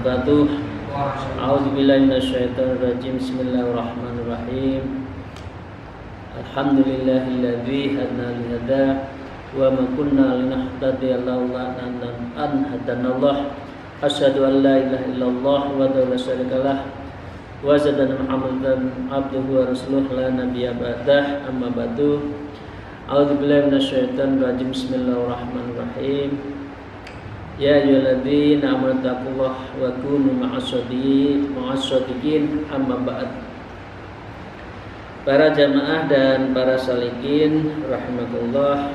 wabarakatuh. A'udzubillahi minasyaitonirrajim. Bismillahirrahmanirrahim. Alhamdulillahilladzi hadana lihada wa ma kunna linahtadiya laula an hadanallah. Asyhadu an la ilaha illallah wa la syarikalah wa asyhadu anna Muhammadan abduhu wa rasuluh la nabiyya ba'dah. Amma ba'du. A'udzubillahi minasyaitonirrajim. Bismillahirrahmanirrahim. Ya ayyuhalladzina amanu taqullaha wa kunu ma'as-shadiqin. Amma ba'd. Para jamaah dan para salikin rahimakumullah,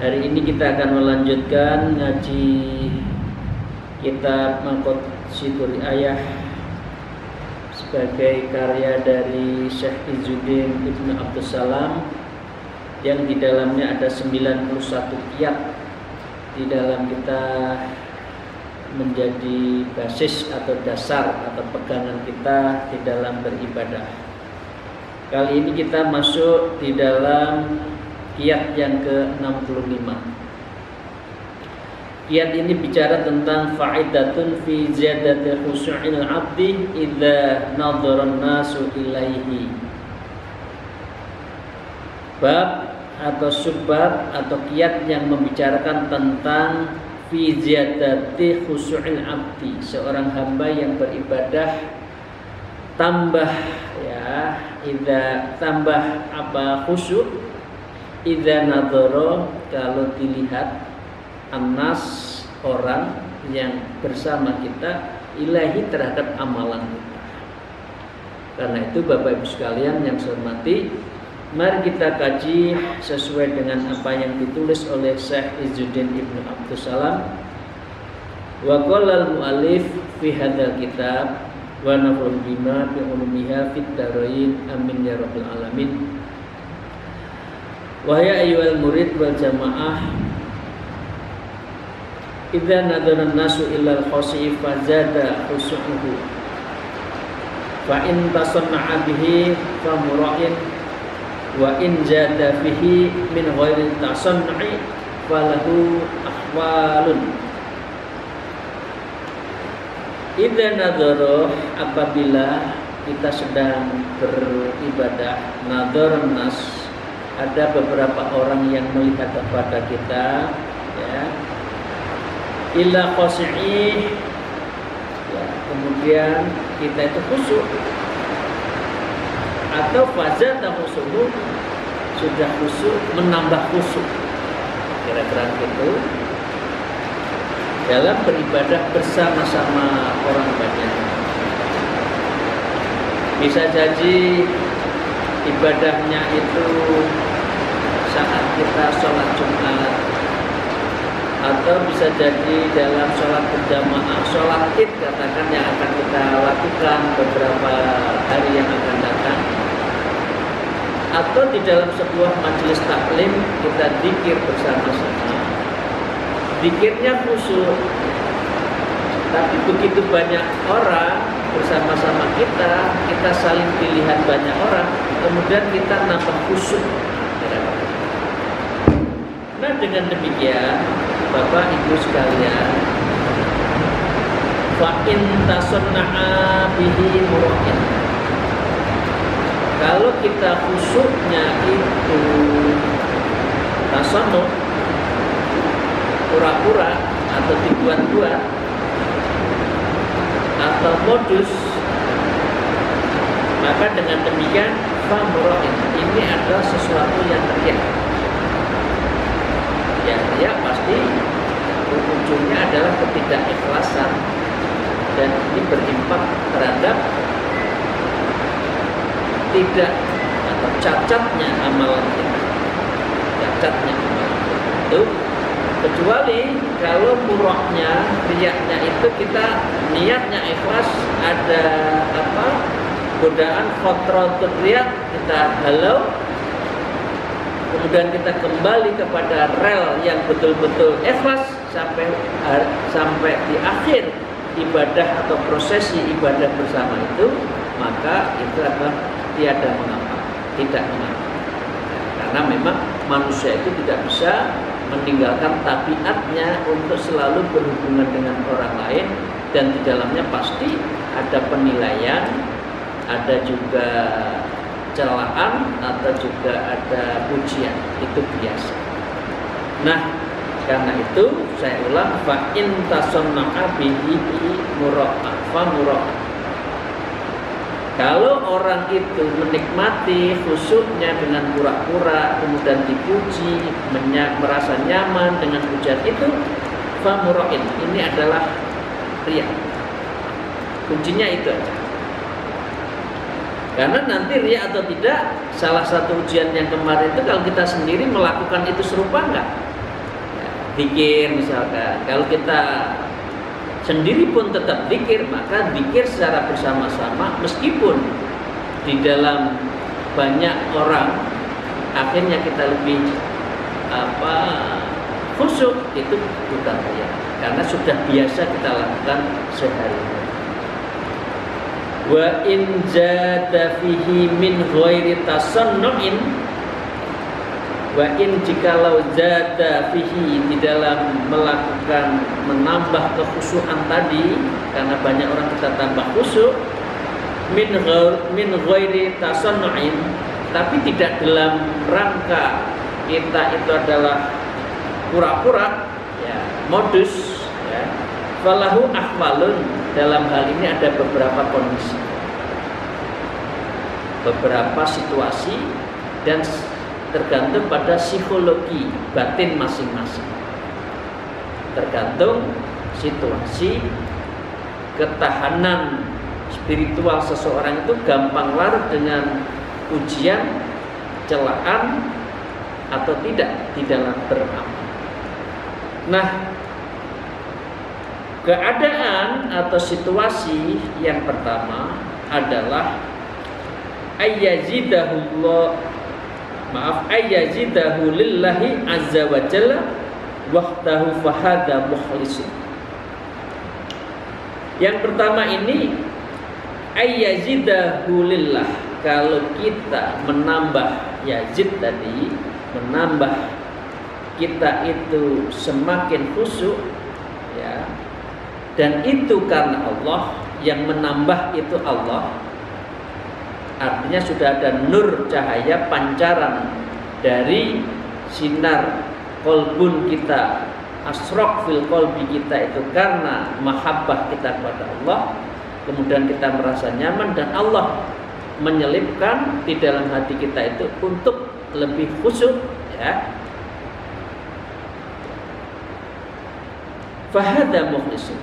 hari ini kita akan melanjutkan ngaji kitab Maqasidul Ayah sebagai karya dari Syekh Izzuddin Ibnu Abdussalam yang di dalamnya ada 91 qiyat. Di dalam kita menjadi basis atau dasar atau pegangan kita di dalam beribadah. Kali ini kita masuk di dalam qiyat yang ke-65. Qiyat ini bicara tentang fa'idatun fi ziyadati khusyu'il 'abdi idza nadhara an-nasu ilaihi. Bab atau subbab atau qiyat yang membicarakan tentang fi ziyadati khusyu'il 'abdi, seorang hamba yang beribadah tambah tambah apa khusyuk idza nadhara, kalau dilihat annas, orang yang bersama kita, ilahi, terhadap amalan kita. Karena itu Bapak Ibu sekalian yang saya hormati, mari kita kaji sesuai dengan apa yang ditulis oleh Syekh Izzuddin Ibnu Abdussalam. Wa qala al-mu'allif fi hadzal kitab wa nafa'u bima bi ulumiha fid dharain amin ya rabbal alamin. Wa ya ayyuhal murid wal jamaah, idza nadara an-nasu illa al-khashi'i fazada khusyu'uhu fa in tasanna'a bihi fa mura'in wa in jada fihi min ghairi tasannu'i falahu ahwalun. Idza nadhara, apabila kita sedang beribadah, nadhar nas, ada beberapa orang yang melihat kepada kita, ya, illa khashi'i, ya, kemudian kita itu khusyuk, atau fazata khusyuk, sudah khusyuk menambah khusyuk, kira-kira gitu, dalam beribadah bersama-sama orang banyak. Bisa jadi ibadahnya itu saat kita sholat Jumat, atau bisa jadi dalam sholat berjamaah, sholat id katakan, yang akan kita lakukan beberapa hari yang akan datang, atau di dalam sebuah majelis taklim kita dzikir bersama-sama. Dzikirnya khusyuk, tapi begitu banyak orang bersama-sama kita saling dilihat banyak orang, kemudian kita nambah khusyuk. Nah, dengan demikian Bapak Ibu sekalian, fa in tasanna'a bihi mura'in, kalau kita khusyuknya itu tasannu, pura-pura atau dibuat-buat atau modus, maka dengan demikian famura'in, ini adalah sesuatu yang riya. Ya, riya pasti ujungnya adalah ketidakikhlasan, dan ini berimpak terhadap tidak atau cacatnya amalan kita, itu. Kecuali kalau murahnya, riyaknya itu kita niatnya ikhlas, ada godaan khotratul riyak, kita halau, kemudian kita kembali kepada rel yang betul-betul ikhlas sampai di akhir ibadah atau prosesi ibadah bersama itu, maka itu adalah tiada mengapa, tidak mengapa. Karena memang manusia itu tidak bisa meninggalkan tabiatnya untuk selalu berhubungan dengan orang lain, dan di dalamnya pasti ada penilaian, ada juga celaan, atau juga ada pujian. Itu biasa. Nah, karena itu saya ulang, fa in tasanna'a bihi mura'ah fa mura'ah. Kalau orang itu menikmati khusyuknya dengan pura-pura, kemudian dipuji, merasa nyaman dengan pujian itu, fa mura'in. Ini adalah riya. Kuncinya itu aja. Karena nanti riya atau tidak, salah satu ujian yang kemarin itu kalau kita sendiri melakukan itu serupa enggak? Zikir misalkan, kalau kita sendiri pun tetap zikir, maka zikir secara bersama-sama meskipun di dalam banyak orang akhirnya kita lebih khusyuk, itu bukan riya, karena sudah biasa kita lakukan sehari-hari. Wa in jada fihi min ghairi tasannu'in, wa in jikalau zada fihi, di dalam melakukan menambah kekhusyukan tadi, karena banyak orang kita tambah khusyuk, min ghairi tasannu'in, tapi tidak dalam rangka kita itu adalah pura-pura, ya, modus, ya. Falahu ahwalun, dalam hal ini ada beberapa kondisi, beberapa situasi, dan tergantung pada psikologi batin masing-masing. Tergantung situasi, ketahanan spiritual seseorang itu gampang larut dengan ujian, celaan, atau tidak di dalam beramal. Nah, keadaan atau situasi yang pertama adalah ayyazidahu lillahi azza wa jalla wahdahu fahada mukhlisin. Yang pertama ini ayyazidahu lillah, kalau kita menambah yazid tadi, menambah kita itu semakin khusyuk, ya, dan itu karena Allah, yang menambah itu Allah. Artinya sudah ada nur cahaya pancaran dari sinar kolbun kita, asrok fil kolbi kita itu karena mahabbah kita kepada Allah. Kemudian kita merasa nyaman dan Allah menyelipkan di dalam hati kita itu untuk lebih khusyuk, ya. Fahada mukhlisin,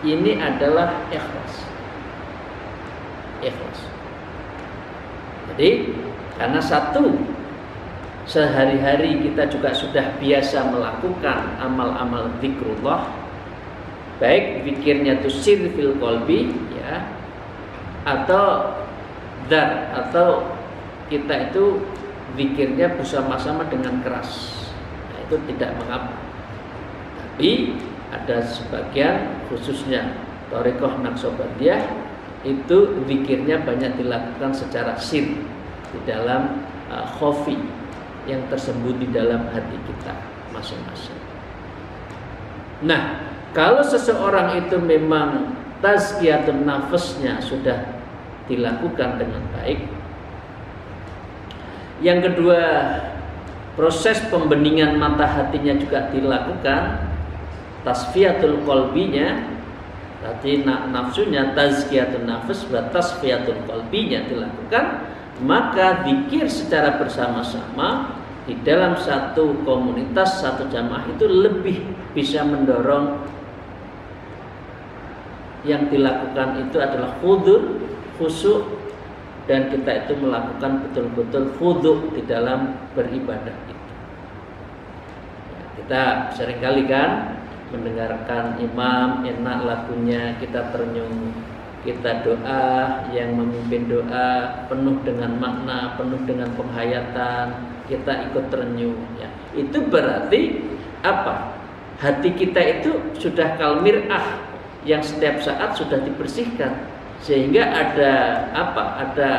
ini adalah ikhlas. Ikhlas. Jadi karena satu, sehari-hari kita juga sudah biasa melakukan amal-amal zikrullah, baik zikirnya itu sirfil qalbi, ya, atau dar, atau kita itu zikirnya bersama-sama dengan keras, nah, itu tidak mengapa. Tapi ada sebagian, khususnya Thariqah Naqsabandiyah, itu zikirnya banyak dilakukan secara sir, di dalam khofi, yang tersembunyi di dalam hati kita masing-masing. Nah, kalau seseorang itu memang tazkiyatun nafasnya sudah dilakukan dengan baik, yang kedua proses pembeningan mata hatinya juga dilakukan, tasfiyatul qalbinya, tadi nafsunya tazkiyatun nafas wa tasfiyatul qalbinya dilakukan, maka zikir secara bersama-sama di dalam satu komunitas, satu jamaah itu lebih bisa mendorong yang dilakukan itu adalah khudur, khusyuk, dan kita itu melakukan betul-betul khudu di dalam beribadah itu. Ya, kita seringkali kan mendengarkan imam, enak lagunya, kita ternyum, kita doa, yang memimpin doa penuh dengan makna, penuh dengan penghayatan, kita ikut ternyum, ya. Itu berarti apa? Hati kita itu sudah kalmir'ah, yang setiap saat sudah dibersihkan, sehingga ada apa? Ada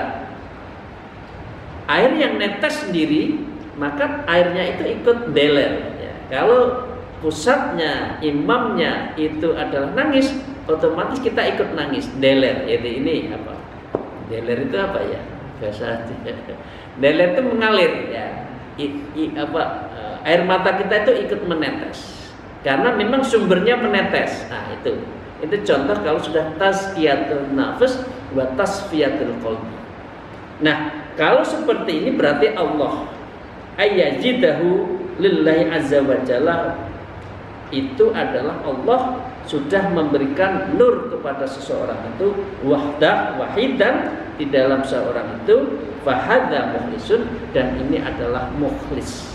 air yang netes sendiri, maka airnya itu ikut deler, ya. Kalau pusatnya, imamnya itu adalah nangis, otomatis kita ikut nangis, deler. Jadi ini apa? Deler itu apa ya? Bahasa deler itu mengalir ya. Air mata kita itu ikut menetes. Karena memang sumbernya menetes. Nah, itu contoh kalau sudah tazkiyatun nafs wa tasfiyatul qalbi. Nah, kalau seperti ini berarti Allah ayyajidahu lillahi azza wa jalla, itu adalah Allah sudah memberikan nur kepada seseorang itu wahidan di dalam seorang itu, fahadza mukhlisun, dan ini adalah mukhlis.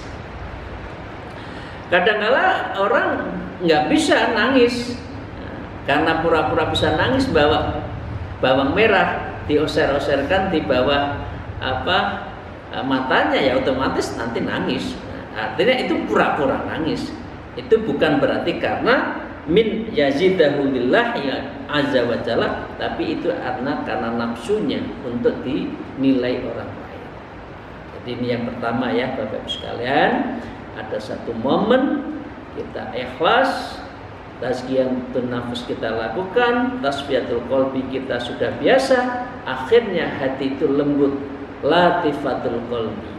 Kadang-kala orang nggak bisa nangis karena pura-pura bisa nangis, bawa bawang merah dioser-oserkan di bawah matanya, ya otomatis nanti nangis. Artinya itu pura-pura nangis. Itu bukan berarti karena min yazidahu lillah ya azza wa jalla, tapi itu karena nafsunya untuk dinilai orang lain. Jadi ini yang pertama ya Bapak Ibu sekalian, ada satu momen kita ikhlas, tazkiyatun nafs kita lakukan, tasfiyatul qalbi kita sudah biasa, akhirnya hati itu lembut, latifatul qalbi.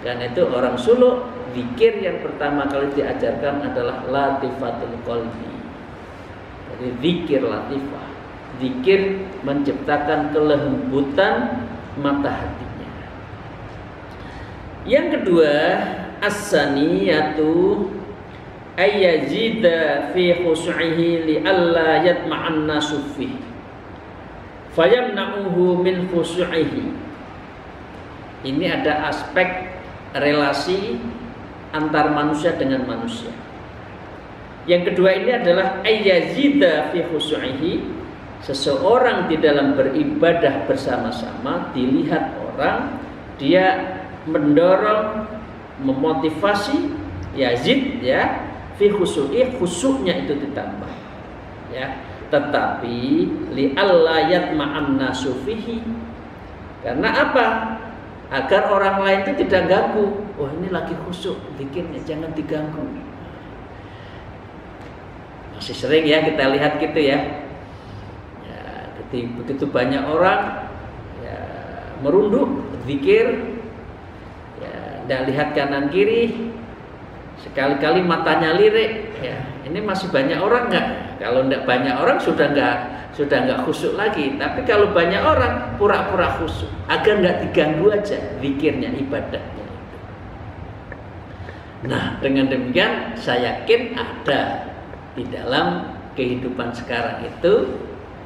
Karena itu orang suluk, zikir yang pertama kali diajarkan adalah latifatul qalbi. Jadi zikir latifah, zikir menciptakan kelembutan mata hatinya. Yang kedua, as-saniyatu ayyazida fi khushu'ihi li alla yatma'anna sufi fayamna'uhu min khushu'ihi. Ini ada aspek relasi antar manusia dengan manusia. Yang kedua ini adalah ayyazida fi khushu'ihi, seseorang di dalam beribadah bersama-sama dilihat orang, dia mendorong, memotivasi, yazid ya, fi khushu'i, khusyuknya itu ditambah ya. Tetapi li alla yatma'anna sufihi, karena apa? Agar orang lain itu tidak ganggu. Oh, ini lagi khusyuk, zikirnya jangan diganggu. Masih sering ya kita lihat gitu ya. Ya, begitu banyak orang ya, merunduk zikir, ya, tidak lihat kanan kiri, sekali-kali matanya lirik. Ya, ini masih banyak orang nggak? Kalau tidak banyak orang sudah nggak khusyuk lagi. Tapi kalau banyak orang pura-pura khusyuk, agar nggak diganggu aja zikirnya, ibadahnya. Nah, dengan demikian saya yakin ada di dalam kehidupan sekarang itu,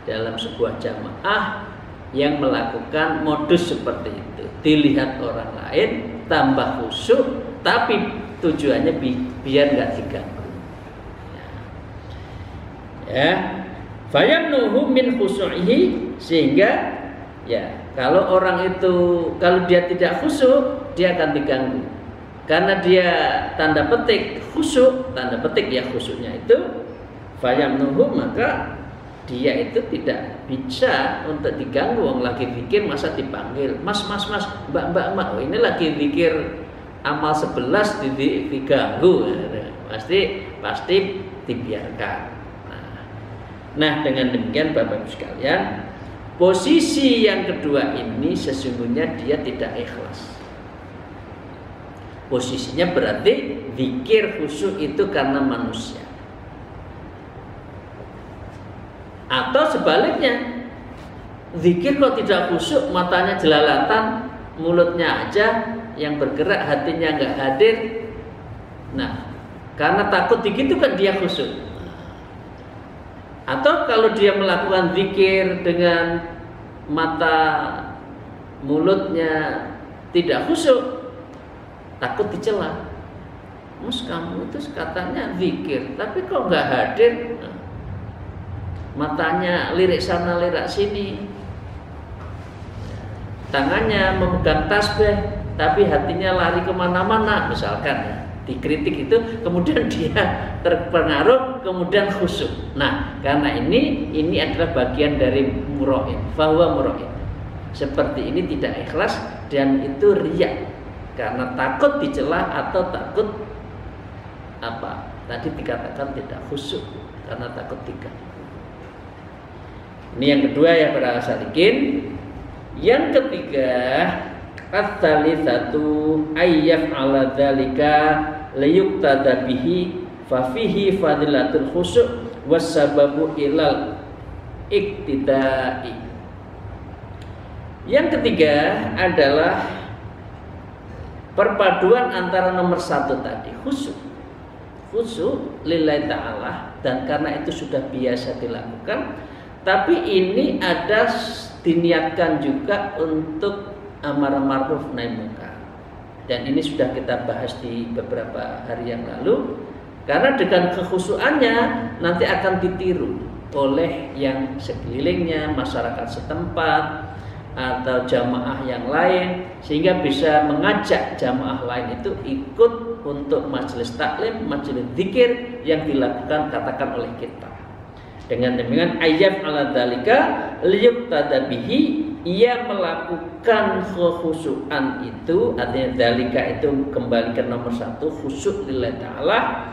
dalam sebuah jamaah yang melakukan modus seperti itu, dilihat orang lain tambah khusyuk, tapi tujuannya biar nggak diganggu. Ya, fayamnuhu min khusyu'ihi, sehingga ya kalau orang itu, kalau dia tidak khusyuk, dia akan diganggu. Karena dia tanda petik khusyuk, tanda petik ya khusyuknya itu fayamnuhu, maka dia itu tidak bisa untuk diganggu. Orang lagi zikir masa dipanggil mas, mbak, oh, ini lagi zikir amal 11 diganggu, pasti dibiarkan. Nah, dengan demikian Bapak Ibu sekalian, posisi yang kedua ini sesungguhnya dia tidak ikhlas. Posisinya berarti zikir khusyuk itu karena manusia. Atau sebaliknya, zikir kok tidak khusyuk, matanya jelalatan, mulutnya aja yang bergerak, hatinya nggak hadir. Nah, karena takut begitu kan dia khusyuk. Atau kalau dia melakukan zikir dengan mata mulutnya tidak khusyuk, takut dicela. Mus, kamu itu katanya zikir, tapi kok nggak hadir? Matanya lirik sana lirik sini, tangannya memegang tasbih, tapi hatinya lari kemana-mana, misalkan ya. Dikritik itu, kemudian dia terpengaruh, kemudian khusyuk. Nah, karena ini adalah bagian dari muraid, bahwa muraid seperti ini tidak ikhlas dan itu riya, karena takut dicela atau takut apa? Tadi dikatakan tidak khusyuk karena takut diganggu. Ini yang kedua ya para salikin. Yang ketiga, at-tsalitsatu ayyaf 'ala dzalika liyuqtada bihi fa fihi fadilatul khusyu' was sababu ilal iktidai. Yang ketiga adalah perpaduan antara nomor satu tadi, khusyuk lillahi ta'ala, dan karena itu sudah biasa dilakukan, tapi ini ada diniatkan juga untuk amar ma'ruf nahi munkar. Dan ini sudah kita bahas di beberapa hari yang lalu, karena dengan kekhusyukannya nanti akan ditiru oleh yang sekelilingnya, masyarakat setempat atau jamaah yang lain, sehingga bisa mengajak jamaah lain itu ikut untuk majelis taklim, majelis zikir yang dilakukan katakan oleh kita. Dengan demikian ayat ala dzalika liyuqtada bihi, ia melakukan kekhusyukan itu, artinya dzalika itu kembali ke nomor satu, khusyuk lillahi ta'ala,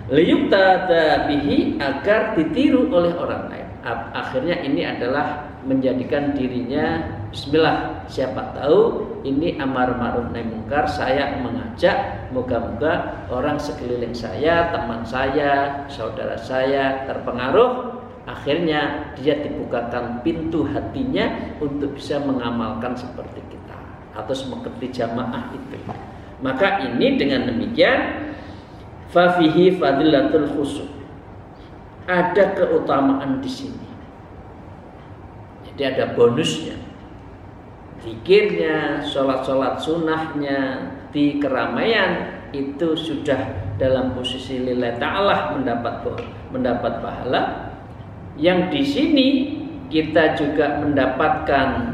liyuqtada bihi, agar ditiru oleh orang lain. Akhirnya ini adalah menjadikan dirinya bismillah, siapa tahu ini amar ma'ruf nahi munkar, saya mengajak, moga-moga orang sekeliling saya, teman saya, saudara saya terpengaruh, akhirnya dia dibukakan pintu hatinya untuk bisa mengamalkan seperti kita atau seperti jamaah itu. Maka ini dengan demikian fa fihi fadilatul khusyu', ada keutamaan di sini. Jadi ada bonusnya, zikirnya, sholat sunnahnya di keramaian itu sudah dalam posisi lillahi ta'ala mendapat pahala. Yang di sini kita juga mendapatkan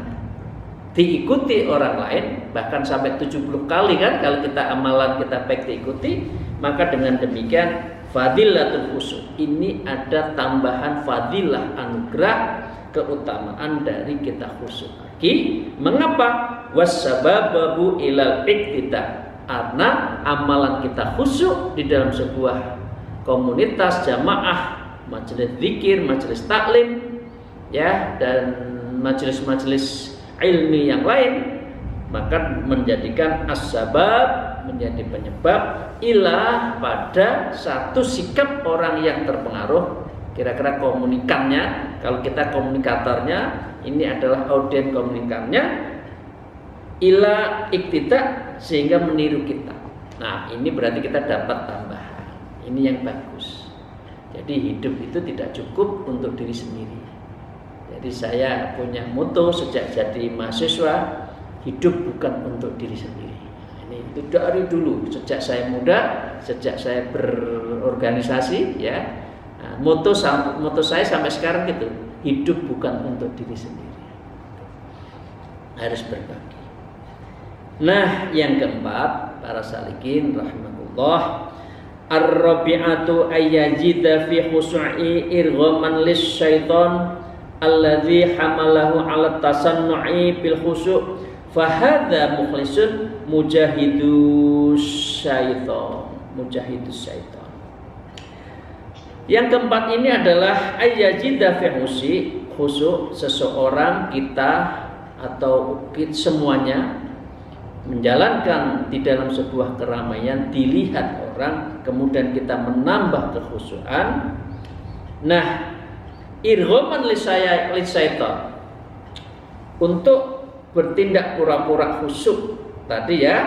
diikuti orang lain, bahkan sampai 70 kali kan kalau kita amalan kita baik diikuti. Maka dengan demikian fadilatul khusyu', ini ada tambahan fadilah, anugerah, keutamaan dari kita khusyuk lagi. Mengapa? Wassababu ilal iktida, karena amalan kita khusyuk di dalam sebuah komunitas jamaah, majelis zikir, majelis taklim, ya, dan majelis-majelis ilmi yang lain, maka menjadikan as-sabab, menjadi penyebab ilah pada satu sikap orang yang terpengaruh. Kira-kira komunikannya, kalau kita komunikatornya, ini adalah audien komunikannya, ila iktida, sehingga meniru kita. Nah, ini berarti kita dapat tambahan. Ini yang bagus. Jadi hidup itu tidak cukup untuk diri sendiri. Jadi saya punya motto sejak jadi mahasiswa, hidup bukan untuk diri sendiri. Ini itu dari dulu, sejak saya muda, sejak saya berorganisasi, ya. Nah, moto saya sampai sekarang gitu, hidup bukan untuk diri sendiri, harus berbagi. Nah, yang keempat, para salikin rahmatullah, ar-rabi'atu ayyajida fi khusu'i irghaman lis-syaitan alladzi hamalahu 'ala tasannu'i bil khusu' fa hadza mukhlisun mujahidus syaitan. Yang keempat ini adalah ayyajida fi khusu', seseorang, kita atau kita semuanya menjalankan di dalam sebuah keramaian, dilihat orang, kemudian kita menambah kekhusyuan. Nah, irghaman lisaitan, untuk bertindak pura-pura khusyuk tadi ya,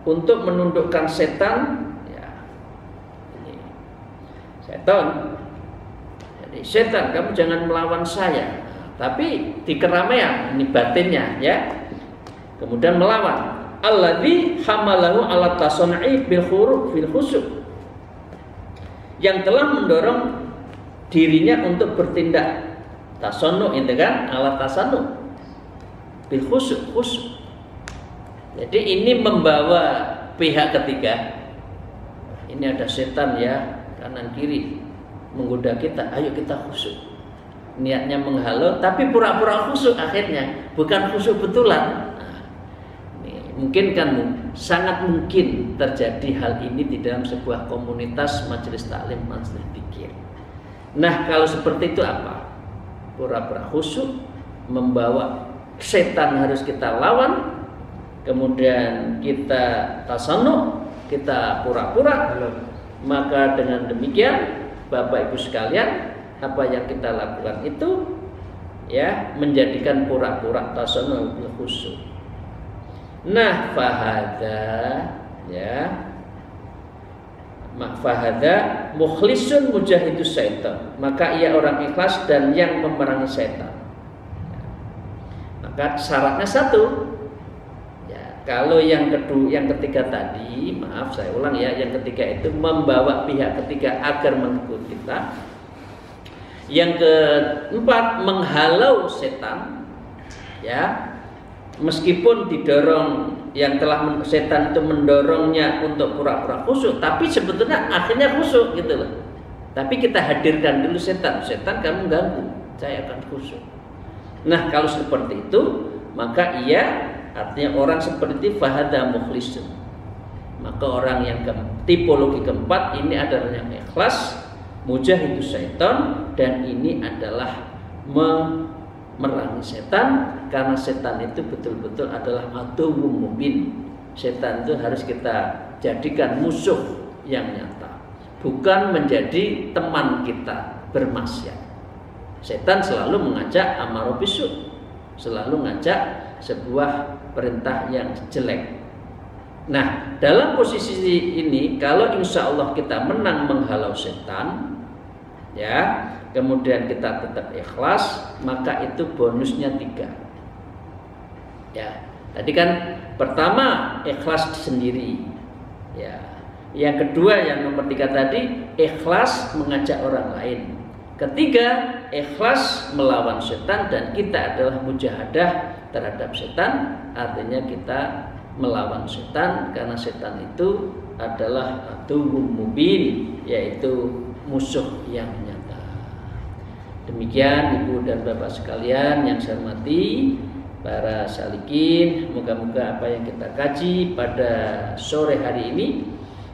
untuk menundukkan setan. Setan, jadi setan, kamu jangan melawan saya, tapi di keramaian, ini batinnya ya. Kemudian melawan alladzi hamalahu ala tasannu'i bil khusyuk, yang telah mendorong dirinya untuk bertindak tasannu', itu kan, ala tasannu' bil khusyuk. Jadi ini membawa pihak ketiga. Ini ada setan ya, kanan kiri menggoda kita, ayo kita khusyuk. Niatnya menghalau, tapi pura-pura khusyuk akhirnya, bukan khusyuk betulan. Nah, mungkin kan, sangat mungkin terjadi hal ini di dalam sebuah komunitas majelis taklim, majelis zikir. Nah, kalau seperti itu apa? pura-pura khusyuk, membawa setan harus kita lawan, kemudian kita tasannuh, kita pura-pura. Maka dengan demikian Bapak Ibu sekalian, apa yang kita lakukan itu ya menjadikan pura-pura tasannuh bil khusyuk. Nah, fahada ya, fahada mukhlisun mujahidus syaitan, maka ia orang ikhlas dan yang memerangi syaitan. Maka syaratnya satu. Kalau yang ketiga tadi, maaf saya ulang ya, yang ketiga itu membawa pihak ketiga agar mengikut kita. Yang keempat menghalau setan, ya, meskipun didorong yang telah setan itu mendorongnya untuk pura-pura khusyuk, tapi sebetulnya akhirnya khusyuk gitu loh. Tapi kita hadirkan dulu setan kamu ganggu, saya akan khusyuk. Nah kalau seperti itu maka ia artinya orang seperti fahada mukhlisun. Maka orang yang tipologi keempat ini adalah yang ikhlas, mujahidus syaitan, dan ini adalah memerangi setan, karena setan itu betul-betul adalah aduwwum mubin. Setan itu harus kita jadikan musuh yang nyata, bukan menjadi teman kita bermaksiat. Setan selalu mengajak amaro bisu, selalu ngajak sebuah perintah yang jelek. Nah, dalam posisi ini kalau insya Allah kita menang menghalau setan, ya, kemudian kita tetap ikhlas, maka itu bonusnya 3. Ya, tadi kan pertama ikhlas sendiri, ya. Yang kedua yang nomor 3 tadi ikhlas mengajak orang lain. Ketiga, ikhlas melawan setan, dan kita adalah mujahadah terhadap setan, artinya kita melawan setan karena setan itu adalah aduwwum mubin, yaitu musuh yang nyata. Demikian Ibu dan Bapak sekalian yang saya hormati para salikin, moga-moga apa yang kita kaji pada sore hari ini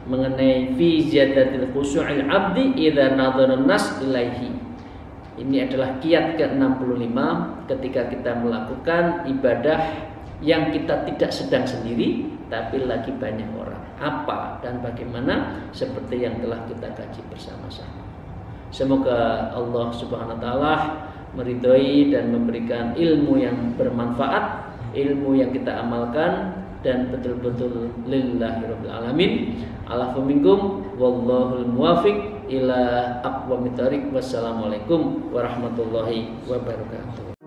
mengenai fi ziyadatil khusyu'il abdi idza nadhara nas ilaihi. Ini adalah kiat ke-65 ketika kita melakukan ibadah yang kita tidak sedang sendiri tapi lagi banyak orang. Apa dan bagaimana seperti yang telah kita kaji bersama-sama. Semoga Allah Subhanahu wa taala meridhai dan memberikan ilmu yang bermanfaat, ilmu yang kita amalkan dan betul-betul lillahirabbil alamin. Alafu minkum wallahul muwafiq ila aqwamit thariq. Wassalamualaikum warahmatullahi wabarakatuh.